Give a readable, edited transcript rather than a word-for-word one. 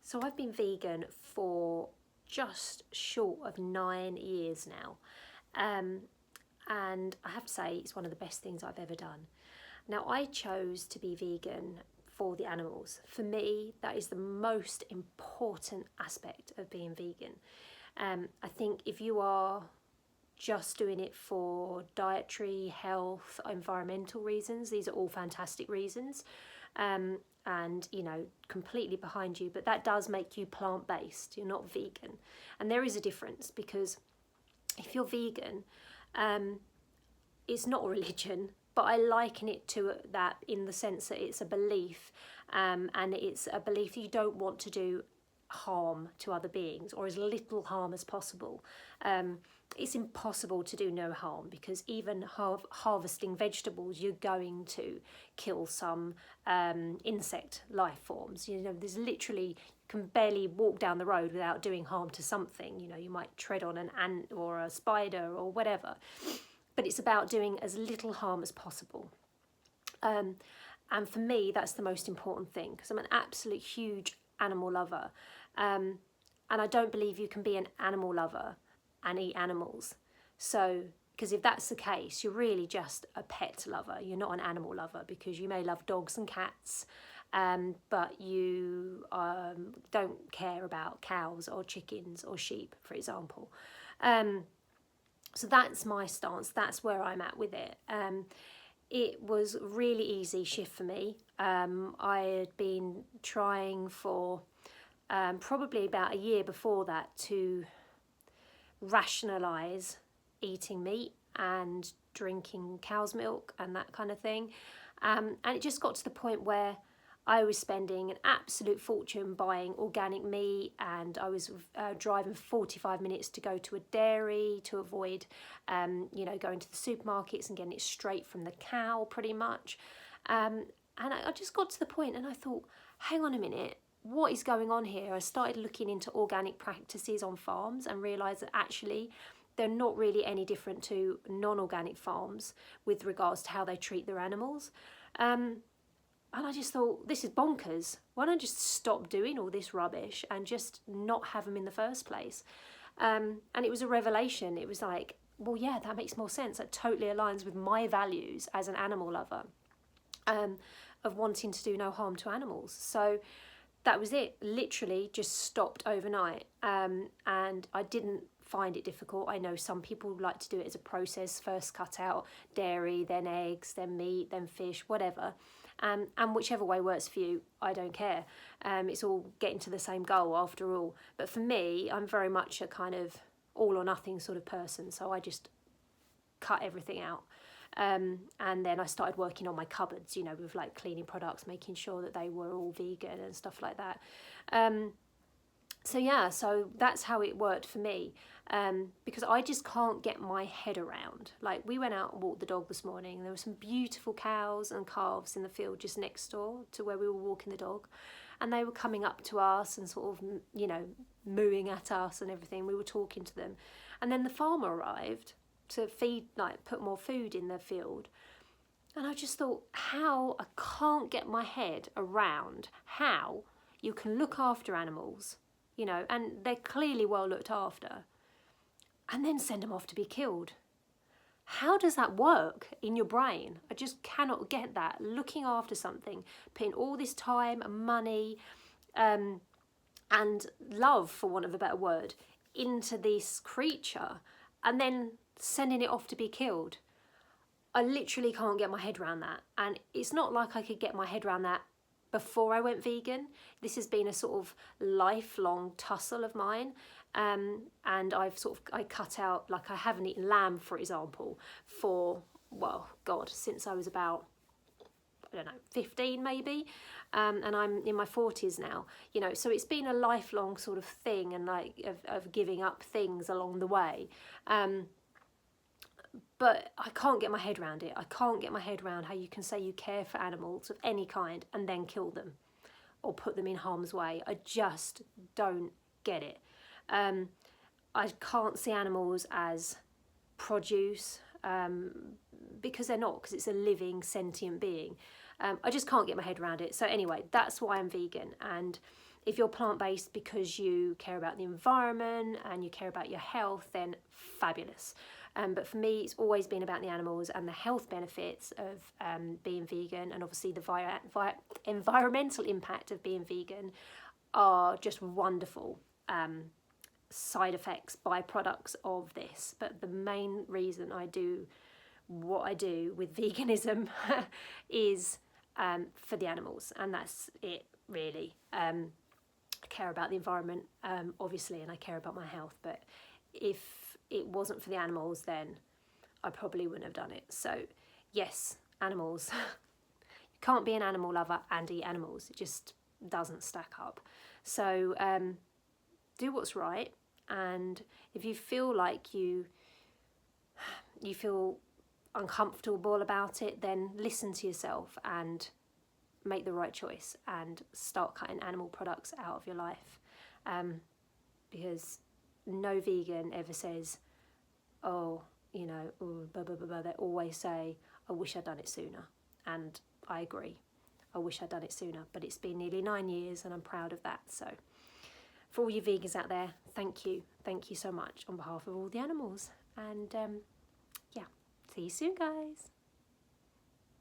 So I've been vegan for just short of 9 years now. And I have to say it's one of the best things I've ever done. Now, I chose to be vegan for the animals. For me, that is the most important aspect of being vegan. I think if you are just doing it for dietary, health, environmental reasons, these are all fantastic reasons. And you know, completely behind you, but that does make you plant-based. You're not vegan, and there is a difference, because if you're vegan, it's not a religion, but I liken it to that in the sense that it's a belief, and it's a belief that you don't want to do harm to other beings, or as little harm as possible. It's impossible to do no harm, because even harvesting vegetables, you're going to kill some insect life forms. You know, there's literally, you can barely walk down the road without doing harm to something. You know, you might tread on an ant or a spider or whatever, but it's about doing as little harm as possible. And for me, that's the most important thing, because I'm an absolute huge animal lover. And I don't believe you can be an animal lover and eat animals. So, because if that's the case, you're really just a pet lover. You're not an animal lover, because you may love dogs and cats, but you don't care about cows or chickens or sheep, for example. So that's my stance. That's where I'm at with it. It was a really easy shift for me. I had been trying for probably about a year before that to rationalise eating meat and drinking cow's milk and that kind of thing. And it just got to the point where I was spending an absolute fortune buying organic meat, and I was driving 45 minutes to go to a dairy to avoid, you know, going to the supermarkets and getting it straight from the cow pretty much. And I just got to the point and I thought, hang on a minute, what is going on here? I started looking into organic practices on farms and realised that actually they're not really any different to non-organic farms with regards to how they treat their animals. And I just thought, this is bonkers. Why don't I just stop doing all this rubbish and just not have them in the first place? And it was a revelation. It was like, well, yeah, that makes more sense. That totally aligns with my values as an animal lover, of wanting to do no harm to animals. So that was it. Literally just stopped overnight. And I didn't find it difficult. I know some people like to do it as a process. First cut out dairy, then eggs, then meat, then fish, whatever. And whichever way works for you, I don't care. It's all getting to the same goal after all. But for me, I'm very much a kind of all or nothing sort of person. So I just cut everything out. And then I started working on my cupboards, you know, with like cleaning products, making sure that they were all vegan and stuff like that. So yeah, so that's how it worked for me, because I just can't get my head around. Like, we went out and walked the dog this morning, and there were some beautiful cows and calves in the field just next door to where we were walking the dog, and they were coming up to us and sort of, you know, mooing at us and everything. We were talking to them, and then the farmer arrived to feed, like put more food in the field. And I just thought, how, I can't get my head around how you can look after animals, you know, and they're clearly well looked after, and then send them off to be killed. How does that work in your brain? I just cannot get that. Looking after something, putting all this time and money and love, for want of a better word, into this creature, and then sending it off to be killed. I literally can't get my head around that. And it's not like I could get my head around that before I went vegan. This has been a sort of lifelong tussle of mine. And I cut out, like, I haven't eaten lamb, for example, for, well, God, since I was about, I don't know, 15 maybe. And I'm in my 40s now, you know, so it's been a lifelong sort of thing, and like of giving up things along the way. But I can't get my head around it. I can't get my head around how you can say you care for animals of any kind and then kill them or put them in harm's way. I just don't get it. I can't see animals as produce, because they're not, because it's a living, sentient being. I just can't get my head around it. So anyway, that's why I'm vegan. And if you're plant-based because you care about the environment and you care about your health, then fabulous. But for me, it's always been about the animals and the health benefits of being vegan, and obviously the environmental impact of being vegan are just wonderful side effects, byproducts of this. But the main reason I do what I do with veganism is for the animals, and that's it really. I care about the environment, obviously, and I care about my health, but if it wasn't for the animals, then I probably wouldn't have done it. So yes, animals. You can't be an animal lover and eat animals. It just doesn't stack up. So do what's right, and if you feel like you feel uncomfortable about it, then listen to yourself and make the right choice and start cutting animal products out of your life, because no vegan ever says, oh, you know, blah, blah, blah, blah. They always say, I wish I'd done it sooner. And I agree, I wish I'd done it sooner, but it's been nearly 9 years and I'm proud of that. So for all you vegans out there, thank you so much on behalf of all the animals, and yeah, see you soon, guys.